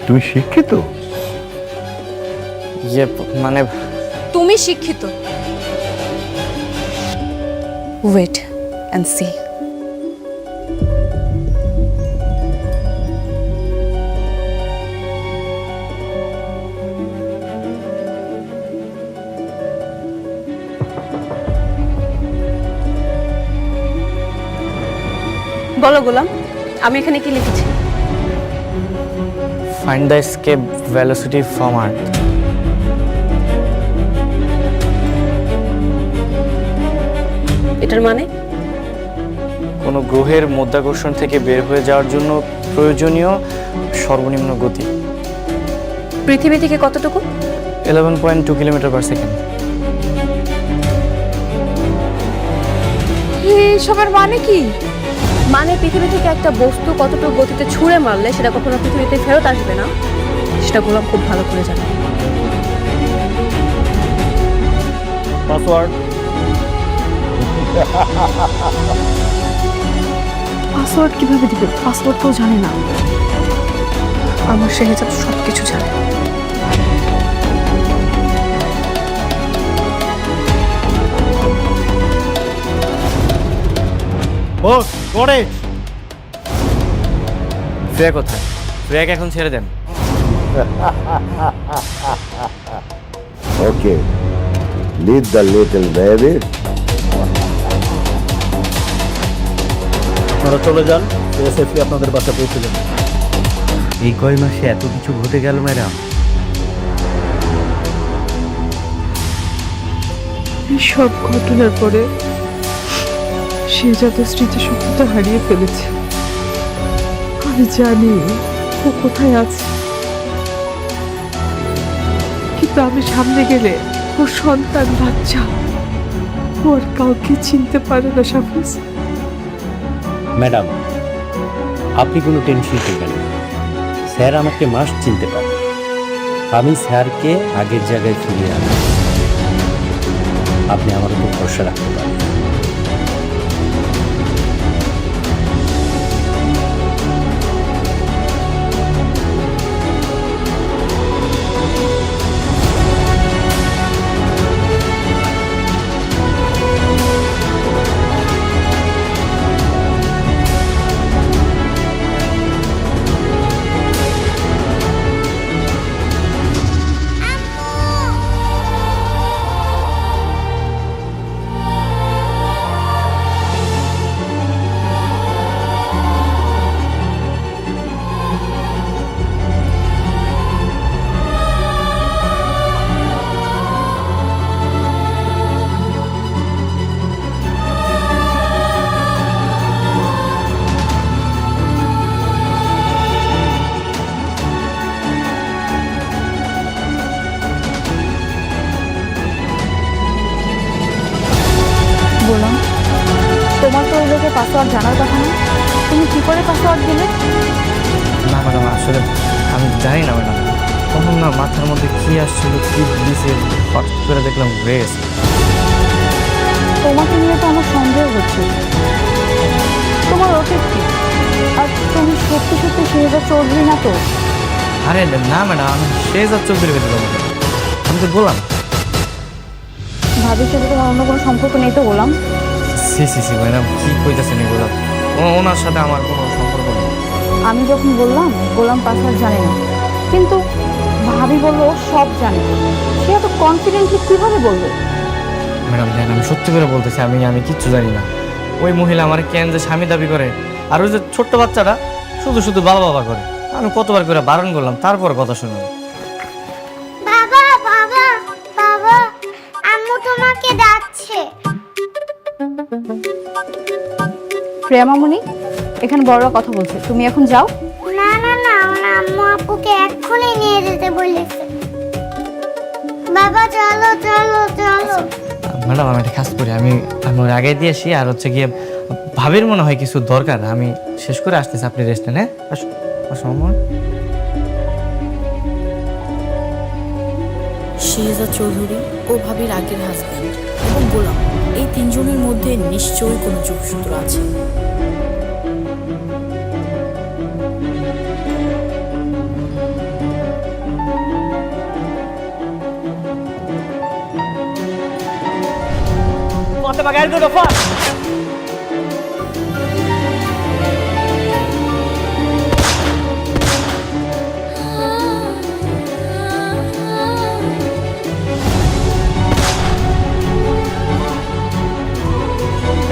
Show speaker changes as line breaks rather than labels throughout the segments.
তুমি শিক্ষিত?
মানে
তুমি শিক্ষিত। Wait and see. বলো গোলাম, আমি এখানে কি লিখেছি?
Find the escape velocity from earth.
এটার মানে?
কোনো গ্রহের মধ্যাকর্ষণ থেকে বের হয়ে যাওয়ার জন্য প্রয়োজনীয় সর্বনিম্ন গতি।
পৃথিবী থেকে কতটুকু?
11.2 কিলোমিটার পার সেকেন্ড।
এসবের মানে কি? মানে পৃথিবী থেকে একটা বস্তু কতটুকু গতিতে ছুঁড়ে মারলে সেটা কখনো পৃথিবীতে ফেরত আসবে না, সেটা গোলাম খুব ভালো করে জানে।
পাসওয়ার্ড।
পাসওয়ার্ড কিভাবে দিবে? পাসওয়ার্ড তো জানে না। আমার শেহজাদ সবকিছু জানে।
বস করে ফ্রেয়া কোথায়? ফ্রেয়াকে এখন ছেড়ে দেন।
Okay, lead the little baby.
আপনারা চলে যান, সেফলি আপনাদের বাসা পৌঁছে যান।
এই কয় মাসে এত কিছু ঘটে গেল ম্যাডাম।
সব ঘটনার পরে সে যত স্মৃতিশক্তিটা হারিয়ে ফেলেছে। আমি জানি ও কোথায় আছে, কিন্তু আমি সামনে গেলে ওর সন্তান বাচ্চা ওর কাউকে চিনতে পারে না। সাফিজ,
ম্যাডাম আপনি কোনো টেনশন করবেন না, স্যার আমাকে মাস্ট চিনতে পারে। আমি স্যারকে আগের জায়গায় ফিরিয়ে আনব, আপনি আমার উপর ভরসা রাখতে পারেন।
বললাম তোমার তো ওই লোকের পাসওয়ার্ড জানার কথা না, তুমি কি করে পাসওয়ার্ড দিলে?
না ম্যাডাম, আসলে আমি জানি না ম্যাডাম, তখন না মাথার মধ্যে কি আসছিল, কি দিয়েছে, হঠাৎ করে দেখলাম রেস।
তোমাকে নিয়ে তো আমার সন্দেহ হচ্ছে। তোমার ওকে কি? আর তুমি সত্যি সত্যি শেহজাদ চৌধুরী না তো?
আরে না ম্যাডাম, আমি শেহজাদ চৌধুরী পেতে যাবো, আমি তো বললাম।
ভাবির সাথে তোমার অন্য কোনো সম্পর্ক নেই তো বললাম?
সি ম্যাডাম, কি কইতেছেন এগুলো? ওনার সাথে আমার কোনো সম্পর্ক নেই।
আমি যখন বললাম গোলাম পাসওয়ার্ড জানে না, কিন্তু ভাবি বললো ও সব জানে, সে এত কনফিডেন্টলি কিভাবে বলবে?
ম্যাডাম দেখেন, আমি সত্যি করে বলতেছি, আমি কিচ্ছু জানি না। ওই মহিলা আমার কেন যে স্বামী দাবি করে, আর ওই যে ছোট্ট বাচ্চাটা শুধু শুধু বাবা বাবা করে। আমি কতবার করে বারণ করলাম, তারপর কথা শুনলাম।
বাবা বাবা বাবা, আম্মু তোমাকে ডাকছে।
প্রিয়ামামণি, এখানে বড়রা কথা বলছে, তুমি এখন যাও।
না না না, আমার আম্মু আপুকে এক্ষুনি নিয়ে যেতে বলেছে। বাবা চলো চলো চলো।
ম্যাডাম আমি একটা কাজ করি, আমি ওর আগে দিয়ে আসি, আর হচ্ছে গিয়ে ভাবির মনে হয় কিছু দরকার, আমি শেষ করে আসতেছি, আপনি রেস্ট নেন। হ্যাঁ আসো।
শেহজাদ চৌধুরী ও ভাবির আগের হাজব্যান্ড এবং গোলাম, এই তিনজনের মধ্যে নিশ্চয়ই কোনো যোগসূত্র আছে।
আমাকে আর কোনো ফাঁস।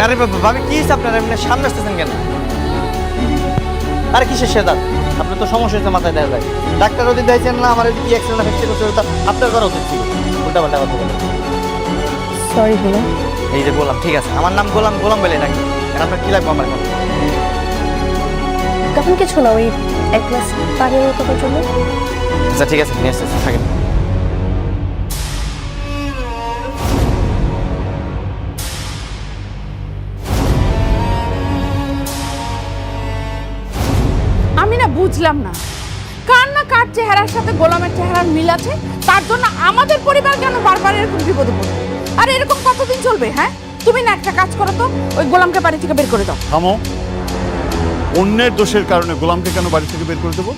আরে ভাবি কি হয়েছে আপনার এমনি সামনে আসতেছেন কেন? আরে কিসের সেদাত? আপনার তো সমস্যা হয়েছে মাথায় দেখা যায়। ডাক্তার ওদিন দেখছেন না আমার কি অ্যাক্সিডেন্ট হচ্ছে করছে, ওটা আপনার করা উচিত ছিল। উল্টা পাল্টা কথা বলে।
সরি গোলাম।
এই যে গোলাম, ঠিক আছে আমার নাম গোলাম, গোলাম বলে ডাকি। আপনার কি লাগবে আমার কথা?
তখন কিছু না, ওই এক গ্লাস পানি আনো তোমার জন্য।
আচ্ছা ঠিক আছে, নিয়ে আসতেছি, থাকেন।
আমি না বুঝলাম না, কার না কার চেহারার সাথে গোলামের চেহারার মিল আছে, তার জন্য আমাদের পরিবার কেন বারবার এরকম বিপদে পড়ে? আর এরকম কতদিন চলবে? হ্যাঁ, তুমি না একটা কাজ করো তো, ওই গোলামকে বাড়ি থেকে বের করে দাও।
থামো। অন্যের দোষের কারণে গোলামকে কেন বাড়ি থেকে বের করে দেবো?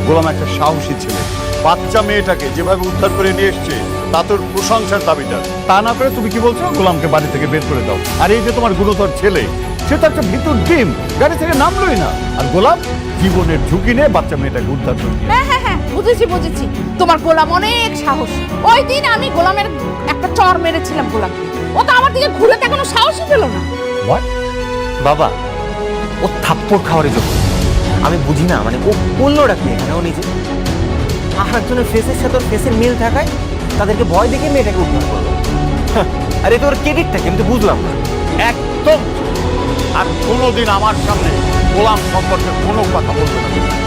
গোলাম একটা সাহসী ছেলে, বাচ্চা মেয়েটাকে যেভাবে উদ্ধার করে নিয়ে এসছে তা তোর প্রশংসার দাবিদার। তা না করে তুমি কি বলছো গোলামকে বাড়ি থেকে বের করে দাও? আর এই যে তোমার গুণধর ছেলে, সে তো একটা ভিতর ডিম, গাড়ি থেকে নামলোই না। আর গোলাম জীবনের ঝুঁকি নিয়ে বাচ্চা মেয়েটাকে উদ্ধার করে নিয়ে।
হ্যাঁ হ্যাঁ হ্যাঁ, বুঝেছি। তোমার গোলাম অনেক সাহস। ওই দিন আমি গোলামের একটা চর মেরেছিলাম গোলাম, ও তো আমার দিকে ঘুরে তাকানো সাহসই পেল না।
বাবা, ও থাপ্পড় খাওয়ারই যোগ্য। আমি বুঝি না, মানে ও করলোটা কি এখানে? ও নিজে আর একজনের ফেসের সাথে ওর ফেসের মিল থাকায় তাদেরকে ভয় দেখে মেয়েটাকে উদ্ধার করলো। আরে তোর ক্রেডিটটা কিন্তু বুঝলাম না
একদম। আর কোনোদিন আমার সামনে গোলাম সম্পর্কে কোনো কথা বলবে না।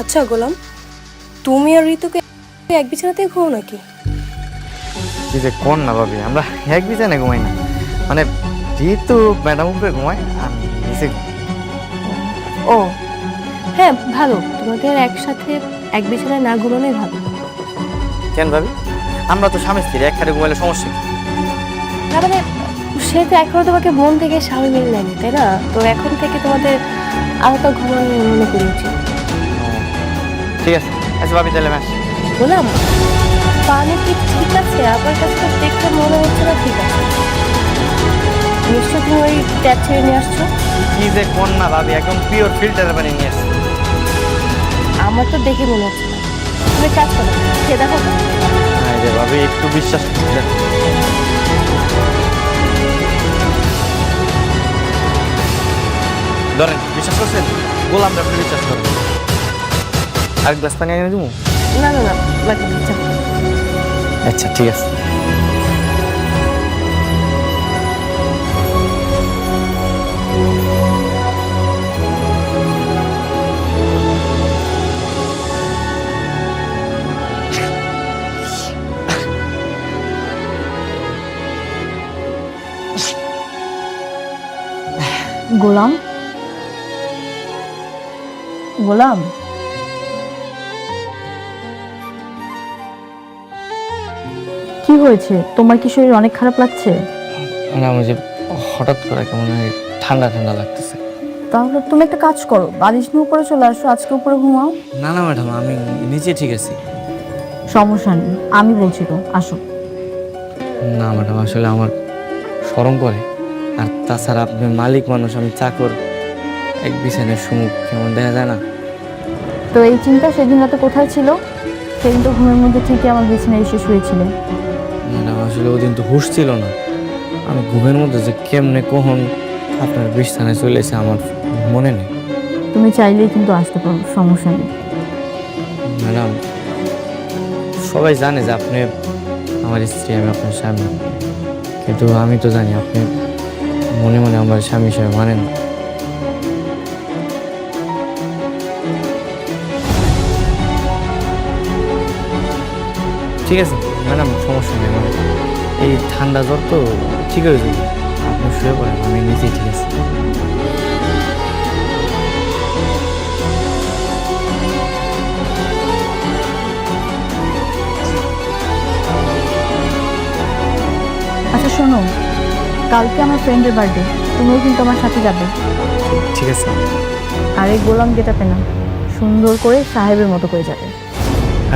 আচ্ছা গোলাম, তুমি আর ঋতুকে এক বিছানাতেই ঘুমো নাকি?
কি যে কোন না ভাবি, আমরা এক বিছানায় ঘুমাই না। মানে ঋতু ম্যাডাম উপরে ঘুমায়, আমি নিচে।
ও হ্যাঁ, ভালো, তোমাদের একসাথে এক বিছানায় না ঘুমানোই ভালো।
কেন ভাবি? আমরা তো স্বামী স্ত্রী, একসাথে ঘুমাইলে সমস্যা কি?
না মানে সে তো এখনো তোমাকে মন থেকে স্বামী মিল নেয়নি, তাই না? তো এখন থেকে তোমাদের আলাদা ঘুমানো মনে করি উচিত।
ঠিক আছে, আচ্ছা ভাবি তাহলে ম্যাচ
গোলাম, পানি কি ঠিক আছে? আপনার কাছে তো দেখতে মনে হচ্ছে না ঠিক আছে। নিশ্চয় তুমি ওই ট্যাপ ছেড়ে নিয়ে আসছো।
কি যে কোন না ভাবি, একদম পিওর ফিল্টার পানি নিয়ে আসছে।
আমার তো দেখে মনে হচ্ছে না। তুমি কাজ করো, খেয়ে দেখো।
হ্যাঁ রে ভাবি, একটু বিশ্বাস করতে। ধরেন, বিশ্বাস করছেন? গোলাম আপনি বিশ্বাস করেন। আর গ্লাস পানি এনে দেবো?
না না না, লাগবে না, যাও।
আচ্ছা ঠিক আছে।
গোলাম, গোলাম, কি হয়েছে? তোমার কি শরীর অনেক খারাপ লাগছে?
না, আমি যে হঠাৎ করে কেমন ঠান্ডা ঠান্ডা লাগতেছে।
তাহলে তুমি একটা কাজ করো, বালিশ নিয়ে উপরে চলে আসো, আজকে উপরে ঘুমাও।
না না ম্যাডাম, আমি নিচে ঠিক আছি।
সমস্যা নেই, আমি বলছি তো, আসো।
না ম্যাডাম, আসলে আমার শরম করে। আর তাছাড়া আপনি মালিক মানুষ, আমি চাকর, এক বিছানায় সুমুখ কেমন দেখা যায় না?
তো এই চিন্তা সেদিন রাতে কোথায় ছিল? সেদিন তো ঘুমের মধ্যে ঠিকই আমার বিছানায় এসে শুয়েছিলে।
ম্যাডাম আসলে ওদিন তো হুঁশ ছিল না। আমি ঘুমের মধ্যে যে কেমনে কখন আপনার বিছানায় চলে এসে আমার মনে নেই।
তুমি চাইলেই কিন্তু আসতে পারো, সমস্যা নেই।
ম্যাডাম, সবাই জানে যে আপনি আমার স্ত্রী, আমি আপনার স্বামী, কিন্তু আমি তো জানি আপনি মনে মনে আমার স্বামী হিসেবে মানেন না। ঠিক আছে ম্যাডাম, সমস্যা নেই। মানে এই ঠান্ডা জ্বর তো ঠিক হয়ে যাবে, আপনি শুয়ে পড়েন, আমি নিজেই ঠিক আছে।
আচ্ছা শোনো, কালকে আমার ফ্রেন্ডের বার্থডে, তুমিও কিন্তু আমার সাথে যাবে।
ঠিক আছে।
আর এই গোলাম গেটাপে না, সুন্দর করে সাহেবের মতো করে যাবে।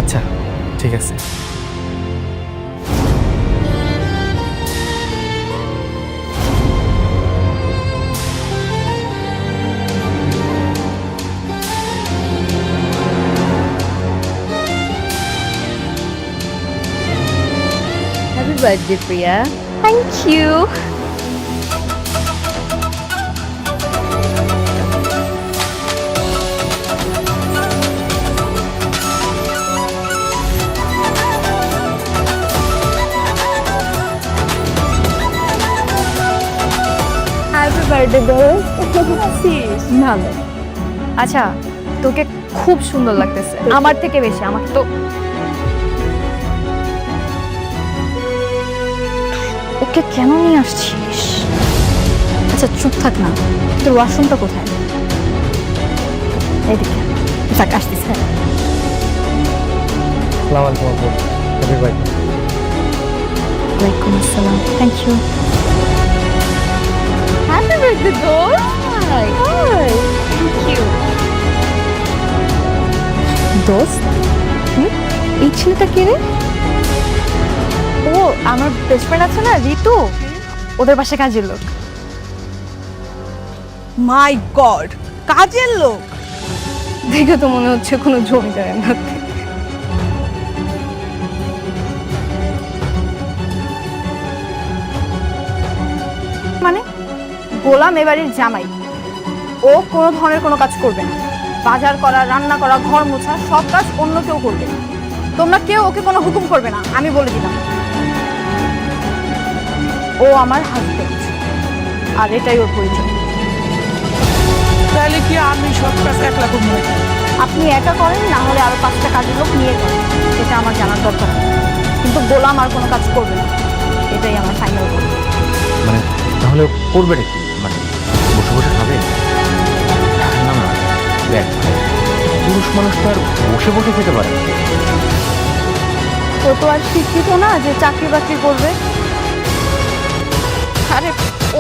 আচ্ছা ঠিক আছে।
Happy birthday Priya. Thank you. Happy birthday girl.
ভালো। আচ্ছা, তোকে খুব সুন্দর লাগতেছে, আমার থেকে বেশি। আমাকে তো ওকে কেন নিয়ে আসছিস? আচ্ছা চুপ থাক না, তোর ওয়াশরুমটা কোথায়? এইদিকে। যাক, আসতিস। হ্যাঁ,
আসসালামু আলাইকুম আপু, হ্যাপি বার্থডে।
ওয়ালাইকুম আসসালাম। Thank you.
হ্যাপি বার্থডে দোস্ত। হাই। Thank you.
দোস্ত? এই ছেলেটা কে রে? ও আমার বেস্ট ফ্রেন্ড আছে না, ঋতু, ওদের বাসায় কাজের লোক।
মাই গড, কাজের লোক?
দেখে তো মনে হচ্ছে কোনো জমিদারের নাতি। মানে গোলাম এবাড়ির জামাই, ও কোনো ধরনের কোনো কাজ করবে না। বাজার করা, রান্না করা, ঘর মোছা সব কাজ অন্য কেউ করবে। তোমরা কেউ ওকে কোনো হুকুম করবে না, আমি বলে দিলাম। ও আমার হাজবেন্ড, আর এটাই ওর পরিচয়।
তাহলে কি আমি সব কাজ একলা করবো?
আপনি একা করেন, না হলে আরো 5টা কাজের লোক নিয়ে করেন, এটা আমার জানার দরকার নেই। কিন্তু গোলাম আর কোনো কাজ করবে না, এটাই আমার ফাইনাল।
মানে তাহলে করবে নাকি? মানে বসে বসে খাবে? না না, দেখ পুরুষ মানুষ তো আর বসে বসে খেতে পারে না।
ও তো আর শিক্ষিত না যে চাকরি বাকরি করবে।
আরে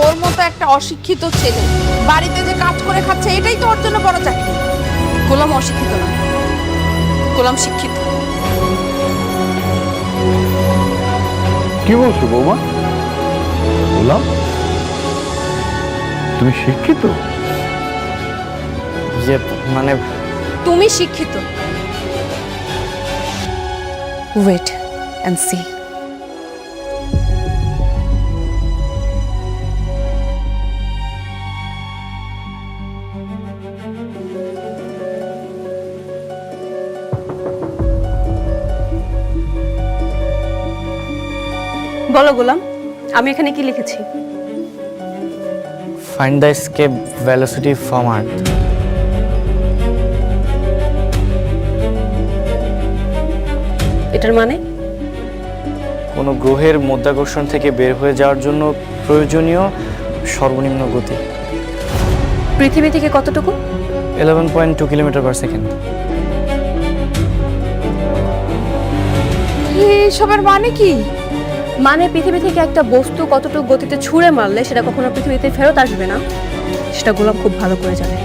ওর মতো একটা অশিক্ষিত ছেলে বাড়িতে যে কাজ করে খাচ্ছে, এটাই তো ওর জন্য বড় চাকরি। গোলাম অশিক্ষিত না, গোলাম শিক্ষিত।
কি বলছো বৌমা? গোলাম, তুমি শিক্ষিত?
যে মানে
তুমি শিক্ষিত।
Wait and see.
বলো গোলাম, আমি এখানে কি লিখেছি?
Find the escape velocity from earth.
এটার মানে?
কোনো গ্রহের মধ্যাকর্ষণ থেকে বের হয়ে যাওয়ার জন্য প্রয়োজনীয় সর্বনিম্ন গতি।
পৃথিবী থেকে কতটুকু?
11.2 কিলোমিটার পার সেকেন্ড।
এসবের মানে কি?
মানে পৃথিবী থেকে একটা বস্তু কতটুকু গতিতে ছুঁড়ে মারলে সেটা কখনো পৃথিবীতে ফেরত আসবে না, সেটা গোলাম খুব ভালো করে জানে।